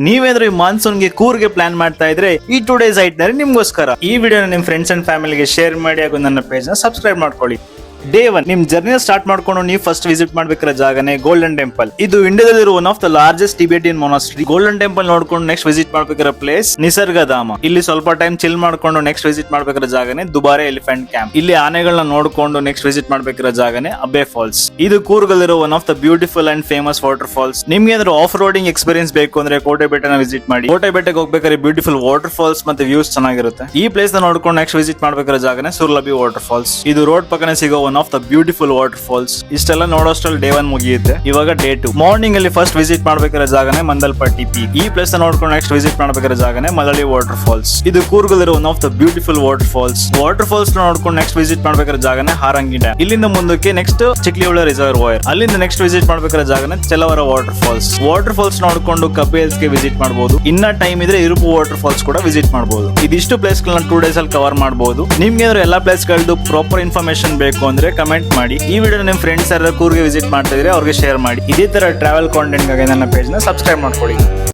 ನೀವೇನಾದ್ರೂ ಈ ಮಾನ್ಸೂನ್ಗೆ ಕೂರ್ಗೆ ಪ್ಲಾನ್ ಮಾಡ್ತಾ ಇದ್ರೆ ಈ 2 ಡೇಸ್ ಐಟ್ನರಿ ನಿಮ್ಗೋಸ್ಕರ. ಈ ವಿಡಿಯೋನ ನಿಮ್ ಫ್ರೆಂಡ್ಸ್ ಅಂಡ್ ಫ್ಯಾಮಿಲಿಗೆ ಶೇರ್ ಮಾಡಿ ಹಾಗೂ ನನ್ನ ಪೇಜ್ ನ ಸಬ್ಸ್ಕ್ರೈಬ್ ಮಾಡ್ಕೊಳ್ಳಿ. ಡೇ 1 ನಿಮ್ ಜರ್ನಿ ಸ್ಟಾರ್ಟ್ ಮಾಡ್ಕೊಂಡು ನೀವು ಫಸ್ಟ್ ವಿಸಿಟ್ ಮಾಡ್ಬೇಕಿರೋ ಜಾಗನೇ ಗೋಲ್ಡನ್ ಟೆಂಪಲ್. ಇದು ಇಂಡಿಯಾದಲ್ಲಿರುವ one of the largest Tibetan monastery. Golden temple ನೋಡ್ಕೊಂಡು ನೆಕ್ಸ್ಟ್ ವಿಸಿಟ್ ಮಾಡ್ಬೇಕಿರೋ ಪ್ಲೇಸ್ ನಿಸರ್ಗಧಾಮ. ಇಲ್ಲಿ ಸ್ವಲ್ಪ ಟೈಮ್ ಚಿಲ್ ಮಾಡ್ಕೊಂಡು ನೆಕ್ಸ್ಟ್ ವಿಸಿಟ್ ಮಾಡ್ಬೇಕಿರೋ ಜಾಗನೇ ದುಬಾರೆ ಎಲಿಫೆಂಟ್ ಕ್ಯಾಂಪ್. ಇಲ್ಲಿ ಆನೆಗಳನ್ನ ನೋಡ್ಕೊಂಡು ನೆಕ್ಸ್ಟ್ ವಿಸಿಟ್ ಮಾಡ್ಬೇಕಿರೋ ಜಾಗನೇ ಅಬ್ಬೆ ಫಾಲ್ಸ್. ಇದು ಕೂರ್ಗಲ್ಲಿರೋ one of the beautiful and famous water falls. ನಿಮ್ಗೆ ಏನಾದ್ರು ಆಫ್ ರೋಡಿಂಗ್ ಎಕ್ಸ್ಪೀರಿಯನ್ಸ್ ಬೇಕು ಅಂದ್ರೆ ಕೋಟೆ ಬೆಟ್ಟನ ವಿಸಿಟ್ ಮಾಡಿ. ಕೋಟೆ ಬೆಟ್ಟಕ್ಕೆ ಹೋಗ್ಬೇಕಾದ್ರೆ ಬ್ಯೂಟಿಫುಲ್ ವಾಟರ್ ಫಾಲ್ಸ್ ಮತ್ತೆ ವ್ಯೂಸ್ ಚೆನ್ನಾಗಿರುತ್ತೆ. ಈ ಪ್ಲೇಸ್ ನ ನೋಡ್ಕೊಂಡು ನೆಕ್ಸ್ಟ್ ವಿಸಿಟ್ ಮಾಡ್ಬೇಕಿರೋ ಜಾಗನೇ ಸುರ್ಲಭಿ ವಾಟರ್ ಫಾಲ್ಸ್. ಇದು ರೋಡ್ ಪಕ್ಕನೆ ಸಿಗೋ one of the beautiful water falls. ಇಷ್ಟೆಲ್ಲ ನೋಡೋಷ್ಟ್ರಲ್ಲಿ ಡೇ 1 ಮುಗಿಯುತ್ತೆ. ಇವಾಗ ಡೇ 2 ಮಾರ್ನಿಂಗ್ ಅಲ್ಲಿ ಫಸ್ಟ್ ವಿಸಿಟ್ ಮಾಡ್ಬೇಕಾದ್ರೆ ಜಾಗನೇ ಮಂದಲ್ಪಟ್ಟಿ ಪೀಕ್. ಈ ಪ್ಲೇಸ್ ನೋಡ್ಕೊಂಡು ನೆಕ್ಸ್ಟ್ ವಿಸಿಟ್ ಮಾಡ್ಬೇಕಾದ್ರೆ ಜಾಗನೇ ಮಲಳಿ ವಾಟರ್ ಫಾಲ್ಸ್. ಇದು ಕೂರ್ಗಲ್ಲಿರೋ one of the beautiful water falls. Water falls ನೋಡ್ಕೊಂಡು ನೆಕ್ಸ್ಟ್ ವಿಸಿಟ್ ಮಾಡ್ಬೇಕಾದ್ರೆ ಜಾಗನೇ ಹಾರಂಗಿ ಡ್ಯಾಮ್. ಇಲ್ಲಿಂದ ಮುಂದಕ್ಕೆ ನೆಕ್ಸ್ಟ್ ಚಿಕ್ಲಿಹೊಳೆ ರಿಸರ್ವಾಯರ್. ಅಲ್ಲಿಂದ ನೆಕ್ಸ್ಟ್ ವಿಸಿಟ್ ಮಾಡ್ಬೇಕಾದ್ರೆ ಜಾಗನೇ ಚೆಲವರ ವಾಟರ್ ಫಾಲ್ಸ್. ವಾಟರ್ ಫಾಲ್ಸ್ ನೋಡ್ಕೊಂಡು ಕಬ್ಬೆ ಹಿಲ್ಸ್ ಗೆ ವಿಸಿಟ್ ಮಾಡಬಹುದು. ಇನ್ನ ಟೈಮ್ ಇದ್ರೆ ಇರುಪು ವಾಟರ್ ಫಾಲ್ಸ್ ಕೂಡ ವಿಸಿಟ್ ಮಾಡಬಹುದು. ಇದಿಷ್ಟು ಪ್ಲೇಸ್ ಗಳನ್ನ 2 ಡೇಸ್ ಅಲ್ಲಿ ಕವರ್ ಮಾಡಬಹುದು. ನಿಮ್ಗೆ ಏನಾದ್ರು ಎಲ್ಲಾ ಪ್ಲೇಸ್ ಗಳದ್ದು ಪ್ರಾಪರ್ ಇನ್ಫಾರ್ಮೇಶನ್ ಬೇಕು ಅಂದ್ರೆ ಕಮೆಂಟ್ ಮಾಡಿ. ಈ ವಿಡಿಯೋ ನಿಮ್ ಫ್ರೆಂಡ್ಸ್ ಯಾರು ಕೂರ್ಗೆ ವಿಸಿಟ್ ಮಾಡ್ತಾ ಇದ್ರೆ ಅವ್ರಿಗೆ ಶೇರ್ ಮಾಡಿ. ಇದೇ ತರ ಟ್ರಾವೆಲ್ ಕಾಂಟೆಂಟ್ ಗಾಗಿ ನನ್ನ ಪೇಜ್ ನ ಸಬ್ಸ್ಕ್ರೈಬ್ ಮಾಡ್ಕೊಳ್ಳಿ.